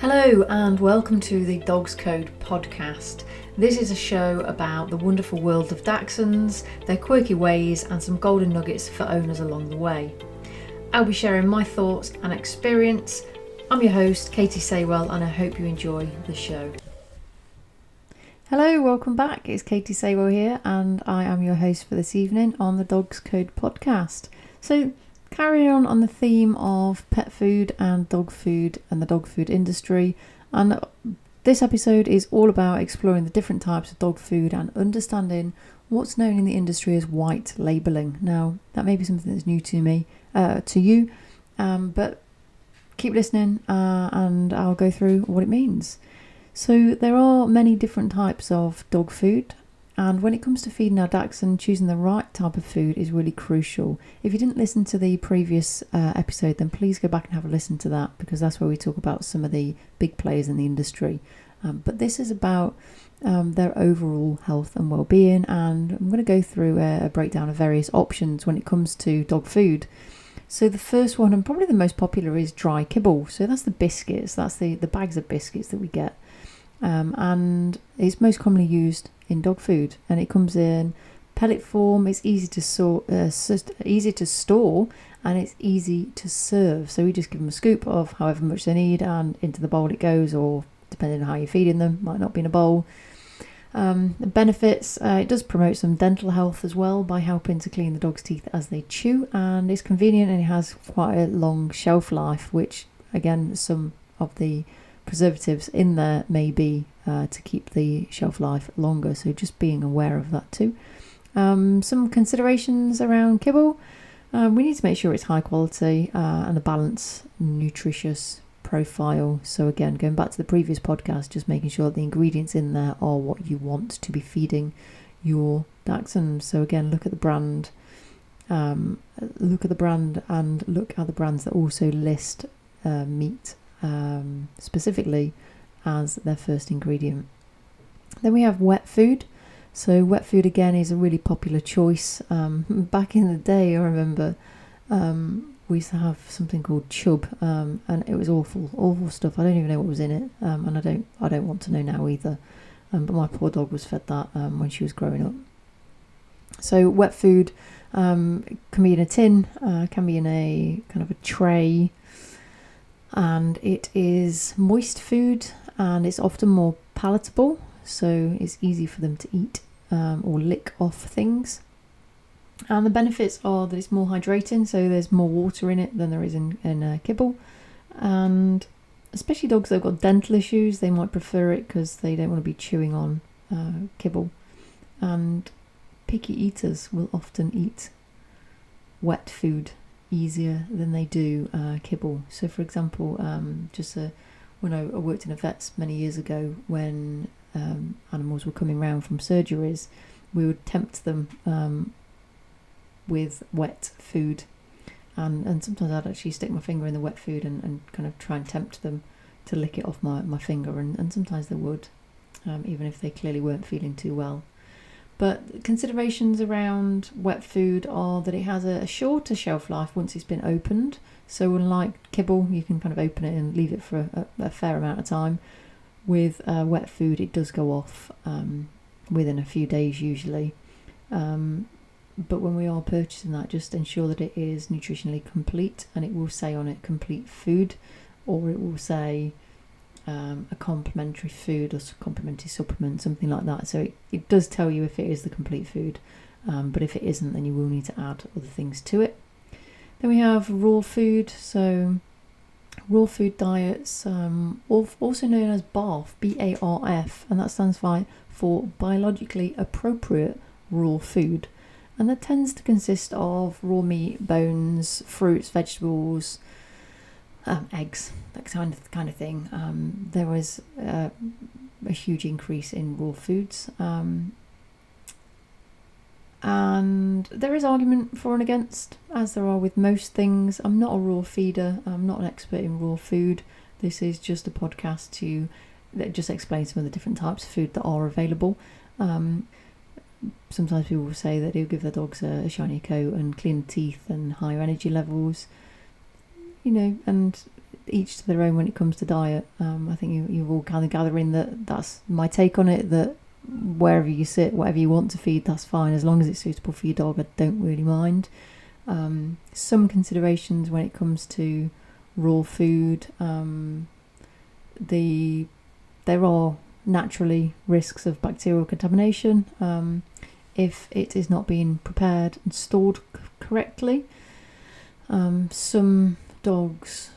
Hello and welcome to the Dogs Code podcast. This is a show about the wonderful world of Dachshunds, their quirky ways and some golden nuggets for owners along the way. I'll be sharing my thoughts and experience. I'm your host, Katie Saywell, and I hope you enjoy the show. Hello, welcome back. It's Katie Saywell here and I am your host for this evening on the Dogs Code podcast. So carrying on the theme of pet food and the dog food industry, and this episode is all about exploring the different types of dog food and understanding what's known in the industry as white labelling. Now that may be something that's new to me, to you, but keep listening and I'll go through what it means. So there are many different types of dog food, and when it comes to feeding our Dachshund, choosing the right type of food is really crucial. If you didn't listen to the previous episode, then please go back and have a listen to that, because that's where we talk about some of the big players in the industry. But this is about their overall health and well-being, and I'm going to go through a breakdown of various options when it comes to dog food. So the first one, and probably the most popular, is dry kibble. So that's the biscuits, that's the bags of biscuits that we get. And it's most commonly used in dog food, and it comes in pellet form. It's easy to store and it's easy to serve. So we just give them a scoop of however much they need and into the bowl it goes, or depending on how you're feeding them, might not be in a bowl. The benefits, it does promote some dental health as well by helping to clean the dog's teeth as they chew, and it's convenient and it has quite a long shelf life, which again some of the preservatives in there may be to keep the shelf life longer, so just being aware of that too. Some considerations around kibble: we need to make sure it's high quality and a balanced, nutritious profile. So again, going back to the previous podcast, just making sure the ingredients in there are what you want to be feeding your Dachshund. So again, look at the brand, and look at the brands that also list meat specifically as their first ingredient. Then we have wet food. So wet food again is a really popular choice. Back in the day, I remember we used to have something called chub, and it was awful stuff. I don't even know what was in it, and I don't want to know now either. But my poor dog was fed that when she was growing up. So wet food can be in a tin, can be in a kind of a tray, and it is moist food, and it's often more palatable, so it's easy for them to eat or lick off things. And the benefits are that it's more hydrating, so there's more water in it than there is in kibble, and especially dogs that have got dental issues, they might prefer it because they don't want to be chewing on kibble. And picky eaters will often eat wet food easier than they do kibble. So for example, when I worked in a vet's many years ago, when animals were coming round from surgeries, we would tempt them with wet food, and sometimes I'd actually stick my finger in the wet food and kind of try and tempt them to lick it off my finger, and sometimes they would, even if they clearly weren't feeling too well. But considerations around wet food are that it has a shorter shelf life once it's been opened. So unlike kibble, you can kind of open it and leave it for a fair amount of time. With wet food, it does go off within a few days usually. But when we are purchasing that, just ensure that it is nutritionally complete, and it will say on it complete food, or it will say a complementary food or complementary supplement, something like that. So it does tell you if it is the complete food, but if it isn't, then you will need to add other things to it. Then we have raw food. So raw food diets, also known as BARF, BARF, and that stands for biologically appropriate raw food, and that tends to consist of raw meat, bones, fruits, vegetables, eggs, that kind of thing. There was a huge increase in raw foods, and there is argument for and against, as there are with most things. I'm not a raw feeder, I'm not an expert in raw food. This is just a podcast that just explains some of the different types of food that are available. Sometimes people will say that it'll give their dogs a shiny coat and clean teeth and higher energy levels, and each to their own when it comes to diet. I think you're all kind of gathering that's my take on it, that wherever you sit, whatever you want to feed, that's fine, as long as it's suitable for your dog. I don't really mind. Some considerations when it comes to raw food. There are naturally risks of bacterial contamination if it is not being prepared and stored correctly. Some dogs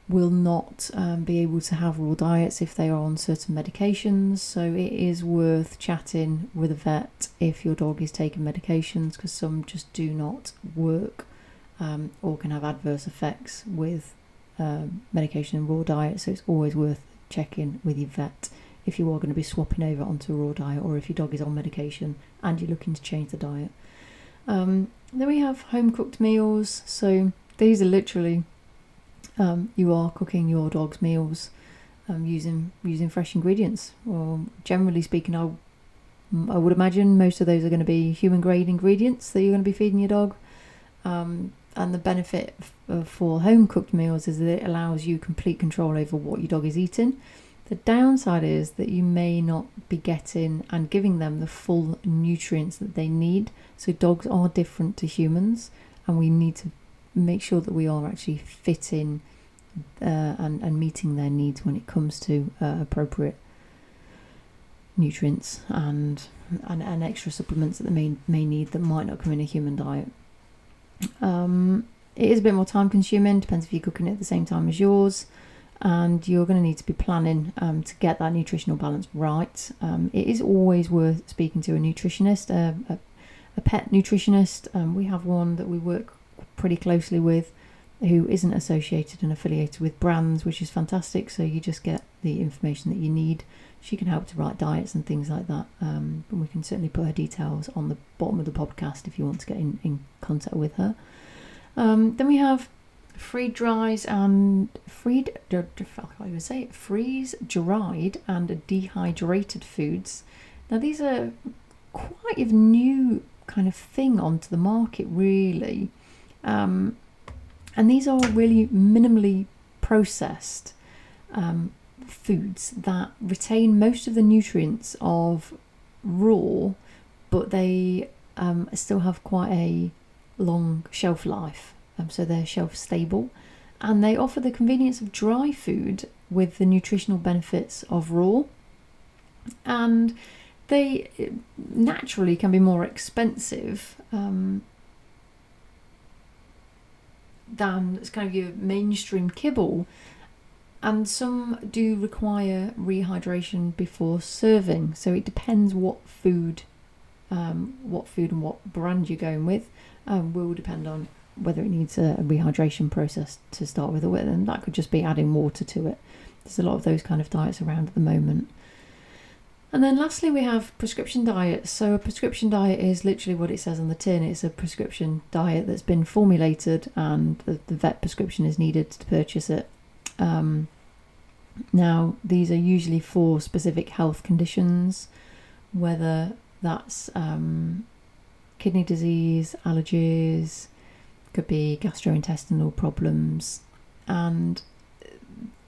will not be able to have raw diets if they are on certain medications, so it is worth chatting with a vet if your dog is taking medications, because some just do not work or can have adverse effects with medication and raw diet. So it's always worth checking with your vet if you are going to be swapping over onto a raw diet, or if your dog is on medication and you're looking to change the diet. Then we have home cooked meals. So these are literally you are cooking your dog's meals using fresh ingredients. Well, generally speaking, I would imagine most of those are going to be human grade ingredients that you're going to be feeding your dog. And the benefit for home cooked meals is that it allows you complete control over what your dog is eating. The downside is that you may not be getting and giving them the full nutrients that they need. So dogs are different to humans, and we need to make sure that we are actually fitting and meeting their needs when it comes to appropriate nutrients and extra supplements that they may need that might not come in a human diet. It is a bit more time consuming, depends if you're cooking it at the same time as yours, and you're going to need to be planning to get that nutritional balance right. It is always worth speaking to a nutritionist, a pet nutritionist. We have one that we work pretty closely with who isn't associated and affiliated with brands, which is fantastic, so you just get the information that you need. She can help to write diets and things like that, and we can certainly put her details on the bottom of the podcast if you want to get in contact with her. Then we have freeze-dried and dehydrated foods. Now these are quite a new kind of thing onto the market, really, and these are really minimally processed foods that retain most of the nutrients of raw, but they still have quite a long shelf life, so they're shelf stable, and they offer the convenience of dry food with the nutritional benefits of raw, and they naturally can be more expensive than kind of your mainstream kibble, and some do require rehydration before serving. So it depends what food and what brand you're going with. Will depend on whether it needs a rehydration process to start with, or and that could just be adding water to it. There's a lot of those kind of diets around at the moment. And then lastly, we have prescription diets. So a prescription diet is literally what it says on the tin. It's a prescription diet that's been formulated, and the vet prescription is needed to purchase it. Now, these are usually for specific health conditions, whether that's kidney disease, allergies, could be gastrointestinal problems, and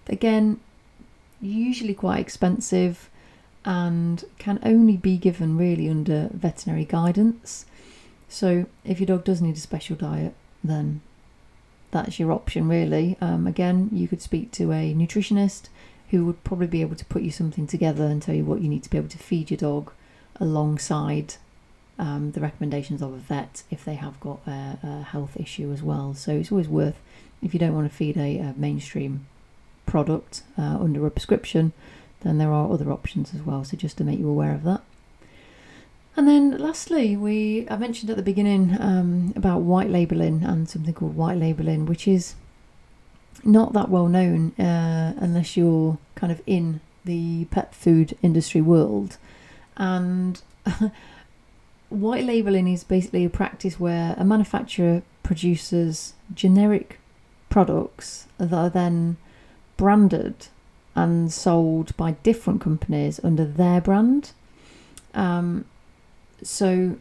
again, usually quite expensive and can only be given really under veterinary guidance. So if your dog does need a special diet, then that's your option, really. Again, you could speak to a nutritionist who would probably be able to put you something together and tell you what you need to be able to feed your dog alongside the recommendations of a vet if they have got a health issue as well. So it's always worth, if you don't want to feed a mainstream product under a prescription, then there are other options as well. So just to make you aware of that. And then lastly, I mentioned at the beginning about white labelling and something called white labelling, which is not that well known unless you're kind of in the pet food industry world. And white labelling is basically a practice where a manufacturer produces generic products that are then branded and sold by different companies under their brand. So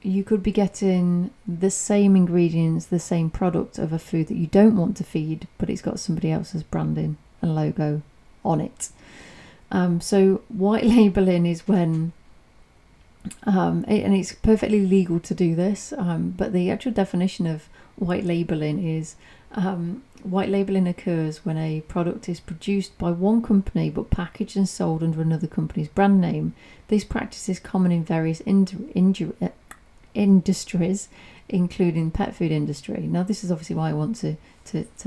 you could be getting the same ingredients, the same product of a food that you don't want to feed, but it's got somebody else's branding and logo on it. So white labeling is when, and it's perfectly legal to do this, but the actual definition of white labeling is white labeling occurs when a product is produced by one company but packaged and sold under another company's brand name. This practice is common in various industries, including pet food industry. Now, this is obviously why I want to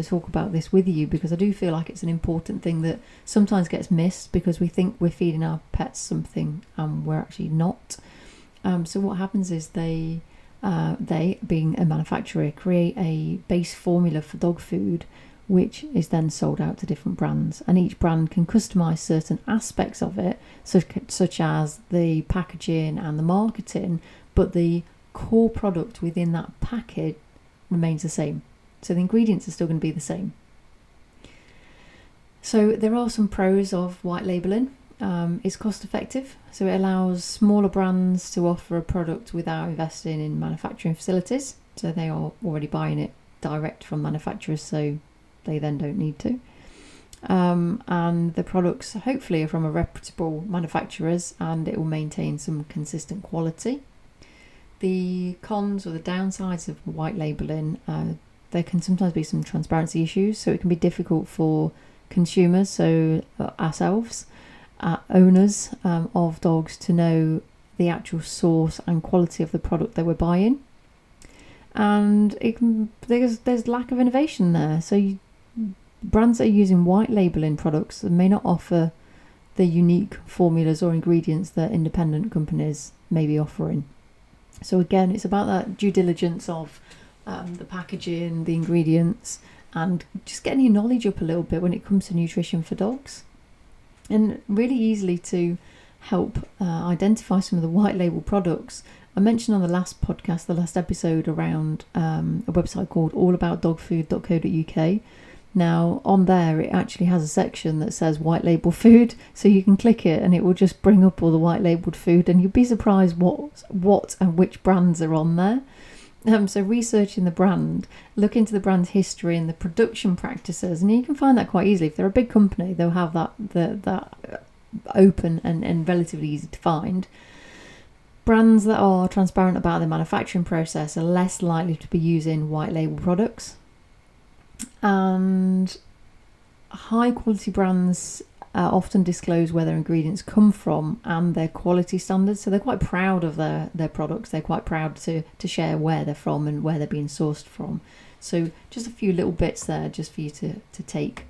talk about this with you, because I do feel like it's an important thing that sometimes gets missed because we think we're feeding our pets something and we're actually not. So what happens is they, being a manufacturer, create a base formula for dog food, which is then sold out to different brands, and each brand can customize certain aspects of it, such as the packaging and the marketing, but the core product within that packet remains the same. So the ingredients are still going to be the same. So there are some pros of white labeling. It's cost effective, so it allows smaller brands to offer a product without investing in manufacturing facilities. So they are already buying it direct from manufacturers, so they then don't need to. And the products hopefully are from a reputable manufacturers, and it will maintain some consistent quality. The cons or the downsides of white labeling, there can sometimes be some transparency issues, so it can be difficult for consumers, so ourselves, owners of dogs, to know the actual source and quality of the product that we're buying. And there's lack of innovation there, so brands that are using white labeling products may not offer the unique formulas or ingredients that independent companies may be offering. So again, it's about that due diligence of the packaging, the ingredients, and just getting your knowledge up a little bit when it comes to nutrition for dogs. And really easily to help identify some of the white label products. I mentioned on the last podcast, the last episode, around a website called allaboutdogfood.co.uk. Now on there it actually has a section that says white label food, so you can click it and it will just bring up all the white labeled food, and you'll be surprised what and which brands are on there. So researching the brand, look into the brand's history and the production practices, and you can find that quite easily. If they're a big company, they'll have that open and relatively easy to find. Brands that are transparent about their manufacturing process are less likely to be using white label products. And high quality brands often disclose where their ingredients come from and their quality standards, so they're quite proud of their products. They're quite proud to share where they're from and where they're being sourced from. So just a few little bits there just for you to take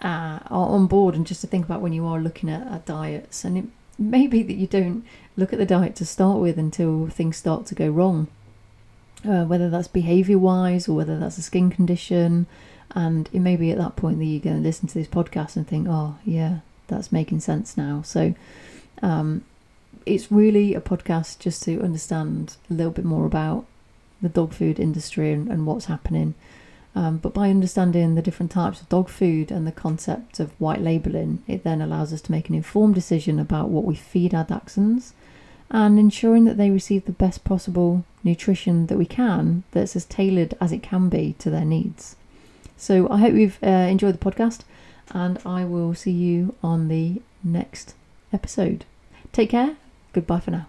on board, and just to think about when you are looking at diets. And it may be that you don't look at the diet to start with until things start to go wrong, whether that's behaviour wise or whether that's a skin condition. And it may be at that point that you're going to listen to this podcast and think, oh yeah, that's making sense now. So it's really a podcast just to understand a little bit more about the dog food industry and what's happening. But by understanding the different types of dog food and the concept of white labelling, it then allows us to make an informed decision about what we feed our Dachshunds, and ensuring that they receive the best possible nutrition that we can, that's as tailored as it can be to their needs. So I hope you've enjoyed the podcast, and I will see you on the next episode. Take care. Goodbye for now.